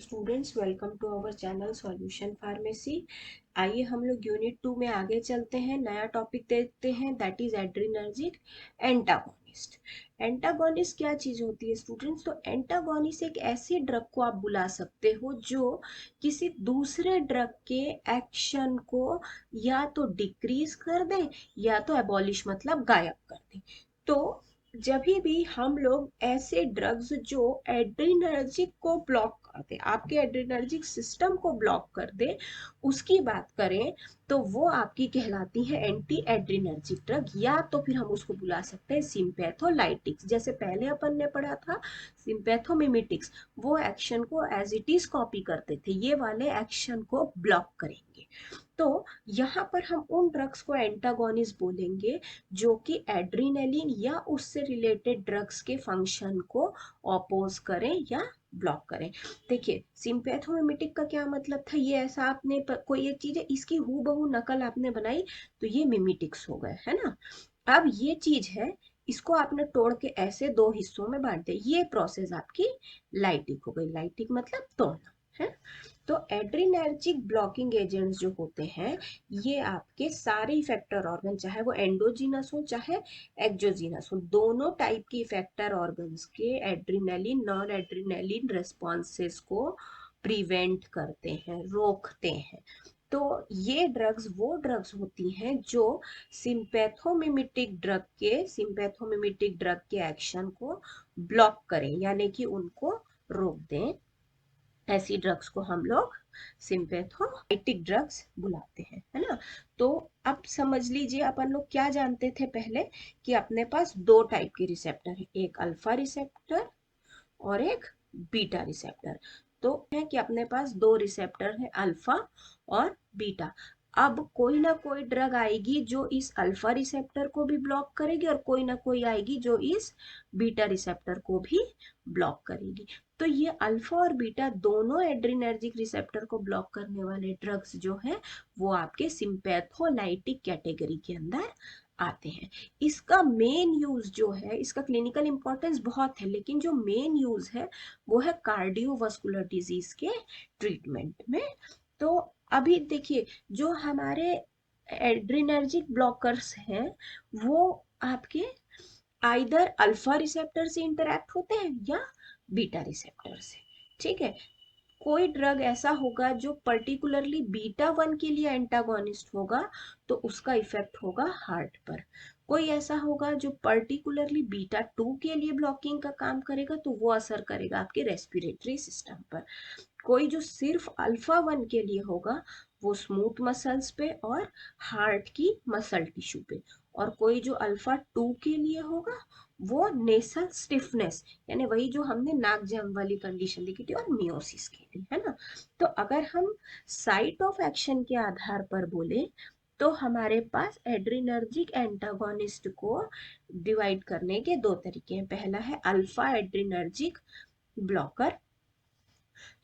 Students, welcome to our channel solution pharmacy. आइए हम लोग यूनिट 2 में आगे चलते हैं, नया टॉपिक देखते हैं, that is adrenergic antagonist. Antagonist क्या चीज होती है स्टूडेंट्स? तो एंटागोनिस्ट एक ऐसी ड्रग को आप बुला सकते हो जो किसी दूसरे ड्रग के एक्शन को या तो डिक्रीज कर दे या तो एबॉलिश मतलब गायब कर दे। तो जब भी हम लोग ऐसे ड्रग्स जो एड्रिनर्जिक को ब्लॉक कर दे, आपके एड्रिनर्जिक सिस्टम को ब्लॉक कर दे, उसकी बात करें तो वो आपकी कहलाती है एंटी एड्रिनर्जिक ड्रग, या तो फिर हम उसको बुला सकते हैं सिंपैथोलाइटिक्स। जैसे पहले अपन ने पढ़ा था सिंपैथोमिमेटिक्स, वो एक्शन को एज इट इज कॉपी करते थे, ये वाले एक्शन को ब्लॉक करेंगे। तो यहाँ पर हम उन ड्रग्स को एंटागोनिस्ट बोलेंगे जो कि एड्रीनलिन या उससे रिलेटेड ड्रग्स के फंक्शन को ऑपोज करें या ब्लॉक करें। देखिए, सिंपैथोमिमेटिक का क्या मतलब था? ये ऐसा आपने कोई एक चीज है, इसकी हूबहू नकल आपने बनाई तो ये मिमिटिक्स हो गए, है ना। अब ये चीज है, इसको आपने तोड़ के ऐसे दो हिस्सों में बांट दिया, ये प्रोसेस आपकी लाइटिक हो गई। लाइटिक मतलब तोड़ना है। तो एड्रिनर्जिक ब्लॉकिंग एजेंट्स जो होते हैं, ये आपके सारे इफेक्टर ऑर्गन, चाहे वो एंडोजीनस हो चाहे एक्सोजीनस हो, दोनों टाइप की इफेक्टर ऑर्गन्स के एड्रिनलिन नॉन एड्रिनलिन रेस्पॉन्सेस को प्रिवेंट करते हैं, रोकते हैं। तो ये ड्रग्स वो ड्रग्स होती हैं जो सिंपैथोमिमेटिक ड्रग के एक्शन को ब्लॉक करें, यानी कि उनको रोक दें। ऐसी ड्रग्स को हम लोग सिंपैथोलाइटिक ड्रग्स बुलाते हैं, है ना। तो अब समझ लीजिए, अपन लोग क्या जानते थे पहले कि अपने पास दो टाइप के रिसेप्टर है, एक अल्फा रिसेप्टर और एक बीटा रिसेप्टर। तो है कि अपने पास दो रिसेप्टर है, अल्फा और बीटा। अब कोई ना कोई ड्रग आएगी जो इस अल्फा रिसेप्टर को भी ब्लॉक करेगी और कोई ना कोई आएगी जो इस बीटा रिसेप्टर को भी ब्लॉक करेगी। तो ये अल्फा और बीटा दोनों एड्रिनर्जिक रिसेप्टर को ब्लॉक करने वाले ड्रग्स जो हैं वो आपके सिंपैथोलाइटिक कैटेगरी के अंदर आते हैं। इसका मेन यूज जो है, इसका क्लिनिकल इंपॉर्टेंस बहुत है, लेकिन जो मेन यूज है वो है कार्डियोवास्कुलर डिजीज के ट्रीटमेंट में। तो अभी देखिए, जो हमारे एड्रिनर्जिक ब्लॉकर्स हैं वो आपके आइदर अल्फा रिसेप्टर से इंटरैक्ट होते हैं या बीटा रिसेप्टर से। ठीक है। कोई ड्रग ऐसा होगा जो पर्टिकुलरली बीटा 1 के लिए एंटागोनिस्ट होगा तो उसका इफेक्ट होगा हार्ट पर। कोई ऐसा होगा जो पर्टिकुलरली बीटा 2 के लिए ब्लॉकिंग का काम करेगा तो वो असर करेगा आपके रेस्पिरेटरी सिस्टम पर। कोई जो सिर्फ अल्फा 1 के लिए होगा वो स्मूथ मसल्स पे और हार्ट की मसल टिश्यू पे। और कोई जो अल्फा 2 के लिए होगा वो नेसल स्टिफनेस, यानी वही जो हमने नाक जम वाली कंडीशन देखी थी, और मियोसिस के लिए, है ना। तो अगर हम साइट ऑफ एक्शन के आधार पर बोले तो हमारे पास एड्रिनर्जिक एंटागोनिस्ट को डिवाइड करने के दो तरीके हैं। पहला है अल्फा एड्रिनर्जिक ब्लॉकर।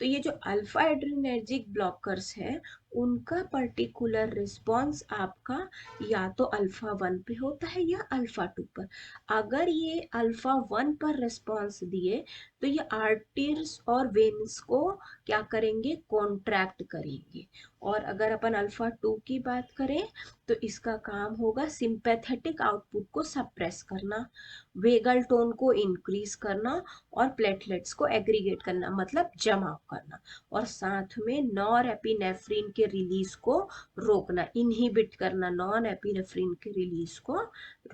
तो ये जो अल्फा एड्रिनर्जिक ब्लॉकर्स है उनका पर्टिकुलर रिस्पॉन्स आपका या तो अल्फा 1 पे होता है या अल्फा 2 पर। अगर ये अल्फा 1 पर रिस्पॉन्स दिए तो ये आर्टरीज और वेन्स को क्या करेंगे? कॉन्ट्रैक्ट करेंगे। और अगर अपन अल्फा 2 की बात करें तो इसका काम होगा सिंपैथेटिक आउटपुट को सप्रेस करना, वेगल टोन को इंक्रीज करना और प्लेटलेट्स को एग्रीगेट करना मतलब जमा करना, और साथ में नॉर एपिनेफ्रिन के रिलीज को रोकना, इनहिबिट करना नॉन एपिनेफ्रिन के रिलीज को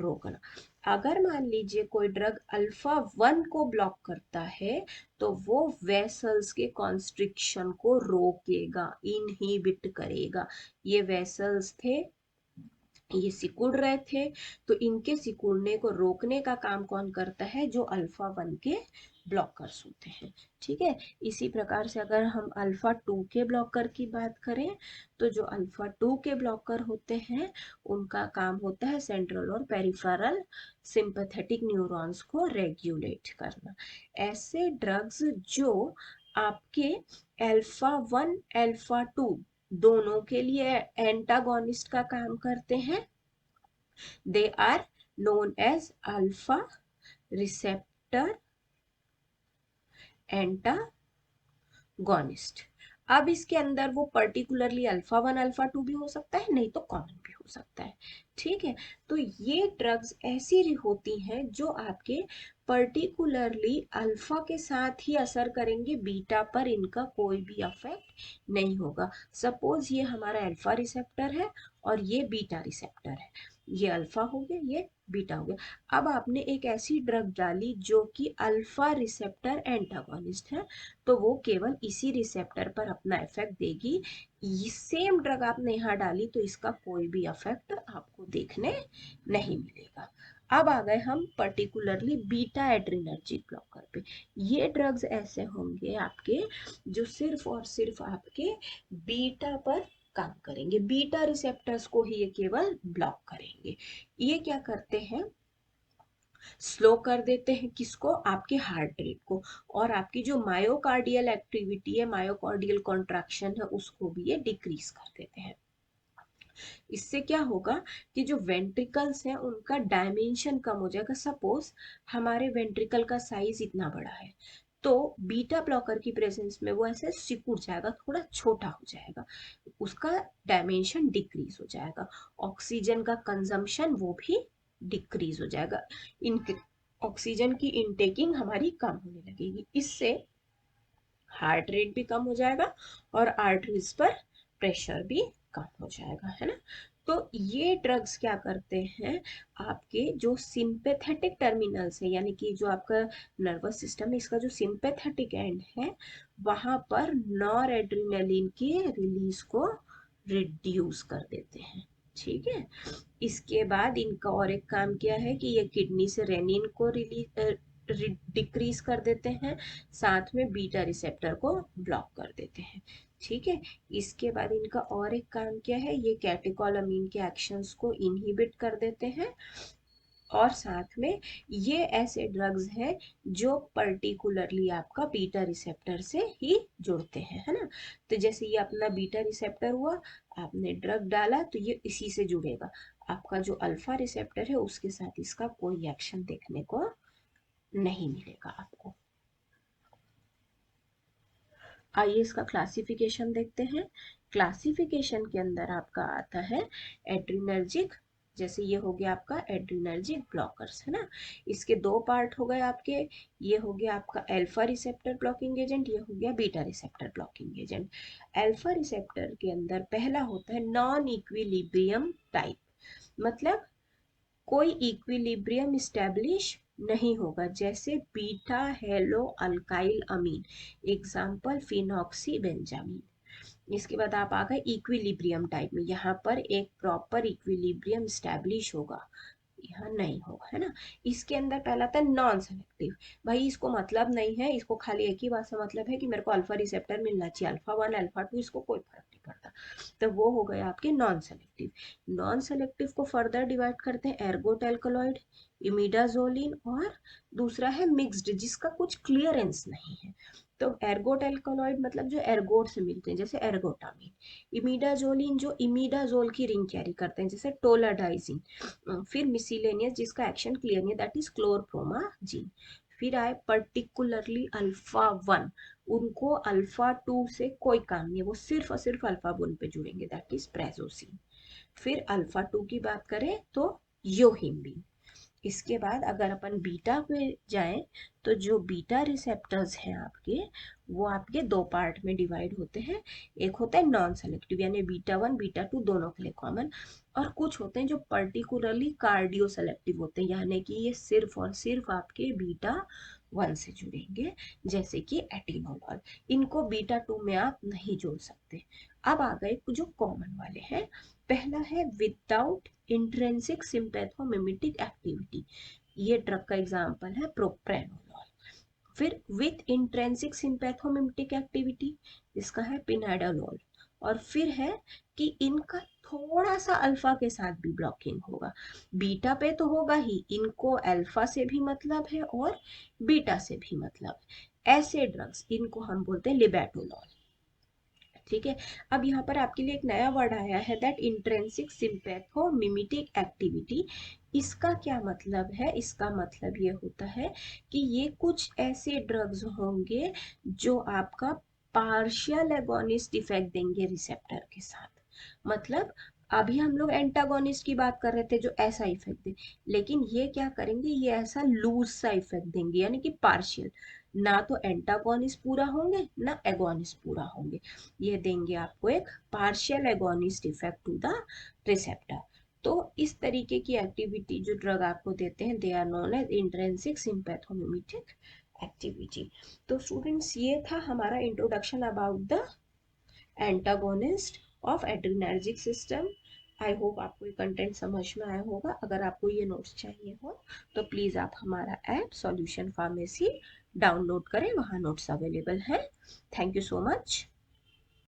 रोकना। अगर मान लीजिए कोई ड्रग अल्फा 1 को ब्लॉक करता है तो वो वेसल्स के कॉन्स्ट्रिक्शन को रोकेगा, इनहिबिट करेगा। ये वेसल्स थे, ये सिकुड़ रहे थे, तो इनके सिकुड़ने को रोकने का काम कौन करता है? जो अल्फा 1 के ब्लॉकर्स होते हैं। ठीक है। इसी प्रकार से अगर हम अल्फा 2 के ब्लॉकर की बात करें तो जो अल्फा 2 के ब्लॉकर होते हैं उनका काम होता है सेंट्रल और पेरिफेरल सिंपैथेटिक न्यूरॉन्स को रेगुलेट करना। ऐसे ड्रग्स जो आपके अल्फा 1 अल्फा 2 दोनों के लिए एंटागोनिस्ट का काम करते हैं, they are known as alpha receptor agonist. अब इसके अंदर वो पर्टिकुलरली अल्फा 1 अल्फा 2 भी हो सकता है, नहीं तो कॉमन भी हो सकता है। ठीक है, तो ये ड्रग्स ऐसी होती हैं जो आपके पर्टिकुलरली अल्फा के साथ ही असर करेंगे, बीटा पर इनका कोई भी अफेक्ट नहीं होगा। सपोज ये हमारा अल्फा रिसेप्टर है और ये बीटा रिसेप्टर है, ये अल्फा हो गया, ये बीटा हो गया। अब आपने एक ऐसी ड्रग डाली जो कि अल्फा रिसेप्टर एंटागोनिस्ट है, तो वो केवल इसी रिसेप्टर पर अपना इफेक्ट देगी। सेम ड्रग आपने यहाँ डाली तो इसका कोई भी इफेक्ट आपको देखने नहीं मिलेगा। अब आ गए हम पर्टिकुलरली बीटा एड्रिनर्जिक ब्लॉकर पे। ये ड्रग्स ऐसे होंगे आपके जो सिर्फ और सिर्फ आपके बीटा पर काम करेंगे, बीटा रिसेप्टर्स को ही ये केवल ब्लॉक करेंगे। ये क्या करते हैं, स्लो कर देते हैं किसको, आपके हार्ट रेट को, और आपकी जो मायोकार्डियल एक्टिविटी है, मायोकार्डियल कॉन्ट्रैक्शन है, उसको भी ये डिक्रीज कर देते हैं। इससे क्या होगा कि जो वेंट्रिकल्स हैं उनका डायमेंशन कम हो जाएगा। सपोज हमारे वेंट्रिकल का साइज इतना बड़ा है, तो बीटा ब्लॉकर की प्रेजेंस में वो ऐसे सिकुड़ जाएगा, थोड़ा छोटा हो जाएगा, उसका डायमेंशन डिक्रीज हो जाएगा, ऑक्सीजन का कंजम्पशन वो भी डिक्रीज हो जाएगा, इन ऑक्सीजन की इनटेकिंग हमारी कम होने लगेगी। इससे हार्ट रेट भी कम हो जाएगा और आर्टरीज पर प्रेशर भी कम हो जाएगा, है ना। तो ये ड्रग्स क्या करते हैं, आपके जो सिंपैथेटिक टर्मिनल्स है, यानी कि जो आपका नर्वस सिस्टम है, इसका जो सिंपैथेटिक एंड है, वहां पर नॉर एड्रिनलिन के रिलीज को रिड्यूस कर देते हैं। ठीक है, इसके बाद इनका और एक काम क्या है कि ये किडनी से रेनिन को डिक्रीज कर देते हैं, साथ में बीटा रिसेप्टर को ब्लॉक कर देते हैं। ठीक है, इसके बाद इनका और एक काम क्या है, ये कैटेकोलामीन के एक्शंस को इनहिबिट कर देते हैं, और साथ में ये ऐसे ड्रग्स हैं जो पर्टिकुलरली आपका बीटा रिसेप्टर से ही जुड़ते हैं, है ना। तो जैसे ये अपना बीटा रिसेप्टर हुआ, आपने ड्रग डाला तो ये इसी से जुड़ेगा, आपका जो अल्फा रिसेप्टर है उसके साथ इसका कोई एक्शन देखने को नहीं मिलेगा आपको। आइए इसका क्लासिफिकेशन देखते हैं। क्लासिफिकेशन के अंदर आपका आता है एड्रिनर्जिक, जैसे ये हो गया आपका एड्रिनर्जिक ब्लॉकर्स, है ना। इसके दो पार्ट हो गए आपके, ये हो गया आपका अल्फा रिसेप्टर ब्लॉकिंग एजेंट, ये हो गया beta receptor blocking agent. Alpha receptor के अंदर पहला होता है नॉन इक्विलिब्रियम टाइप, मतलब कोई इक्विलिब्रियम स्टैब्लिश नहीं होगा, जैसे बीटा हेलो अल्काइल अमीन, एग्जाम्पल फिनॉक्सी बेंजामीन। इसके बाद आप आ गए इक्विलिब्रियम टाइप में, यहाँ पर एक प्रॉपर इक्विलिब्रियम स्टैब्लिश होगा, यहाँ नहीं होगा, है ना। इसके अंदर पहला था नॉन सेलेक्टिव, भाई इसको मतलब नहीं है, इसको खाली एक ही बात से मतलब है कि मेरे को अल्फा रिसेप्टर मिलना चाहिए, अल्फा 1 अल्फा 2 इसको कोई फर्क नहीं पड़ता, तो वो हो गए आपके नॉन सेलेक्टिव। नॉन सेलेक्टिव को फर्दर डिवाइड करते हैं एर्गोट एल्कलॉइड, इमिडाजोलिन, और दूसरा है मिक्स्ड जिसका कुछ क्लियरेंस नहीं है। तो एर्गोट एल्कलॉइड मतलब जो एर्गोट से मिलते हैं, जैसे एर्गोटामिन। इमिडाजोलिन जो इमिडाजोल की रिंग कैरी करते हैं, जैसे टोलाडाइजिन। फिर मिसिलेनियस जिसका एक्शन क्लियर नहीं है, दैट इज क्लोरप्रोमाजीन। फिर आए पर्टिकुलरली अल्फा 1, उनको अल्फा 2 से कोई काम नहीं है, वो सिर्फ और सिर्फ अल्फा 1 पे जुड़ेंगे, दैट इज प्रेजोसिन। फिर अल्फा 2 की बात करें तो योहिम्बिन। इसके बाद अगर अपन बीटा पे जाएं, तो जो बीटा रिसेप्टर्स हैं आपके, वो आपके दो पार्ट में डिवाइड होते हैं। एक होता है नॉन सेलेक्टिव, यानी बीटा 1 बीटा 2 दोनों के लिए कॉमन, और कुछ होते हैं जो पर्टिकुलरली कार्डियो सेलेक्टिव होते हैं, यानी कि ये सिर्फ और सिर्फ आपके बीटा 1 से जुड़ेंगे, जैसे कि एटिनोलॉल, इनको बीटा 2 में आप नहीं जोड़ सकते। अब आ गए जो कॉमन वाले हैं, पहला है विदाउट इंट्रिंसिक सिंपैथोमिमेटिक एक्टिविटी, ये ड्रग का एग्जांपल है प्रोप्रेनोलॉल। फिर विथ इंट्रिंसिक सिंपैथोमिमेटिक एक्टिविटी, इसका है पिनाडालोल। और फिर है कि इनका थोड़ा सा अल्फा के साथ भी ब्लॉकिंग होगा, बीटा पे तो होगा ही, इनको अल्फा से भी मतलब है और बीटा से भी मतलब है। ऐसे ड्रग्स इनको हम बोलते हैं लिबेटोलॉल। ठीक है, अब यहाँ पर आपके लिए एक नया वर्ड आया है, दैट इंट्रिंसिक सिंपैथोमिमेटिक एक्टिविटी। इसका क्या मतलब है, इसका मतलब ये होता है कि ये कुछ ऐसे ड्रग्स होंगे जो आपका पार्शियल एगोनिस्ट इफेक्ट देंगे रिसेप्टर के साथ। मतलब अभी हम लोग एंटागोनिस्ट की बात कर रहे थे जो ऐसा इफेक्ट दे, लेकिन ये क्या करेंगे, ये ऐसा लूज सा इफेक्ट देंगे, यानी कि पार्शियल, ना तो एंटागोनिस्ट पूरा होंगे ना एगोनिस्ट पूरा होंगे, ये देंगे आपको एक partial agonist effect to the receptor. तो इस तरीके की एक्टिविटी जो ड्रग आपको देते हैं, they are known as intrinsic sympathomimetic activity. तो स्टूडेंट्स ये था हमारा introduction about the antagonist of adrenergic system. I hope आपको ये कंटेंट समझ में आया होगा। अगर आपको ये नोट्स चाहिए हो तो प्लीज़ आप हमारा ऐप सॉल्यूशन फार्मेसी डाउनलोड करें, वहाँ नोट्स अवेलेबल हैं। Thank you so much.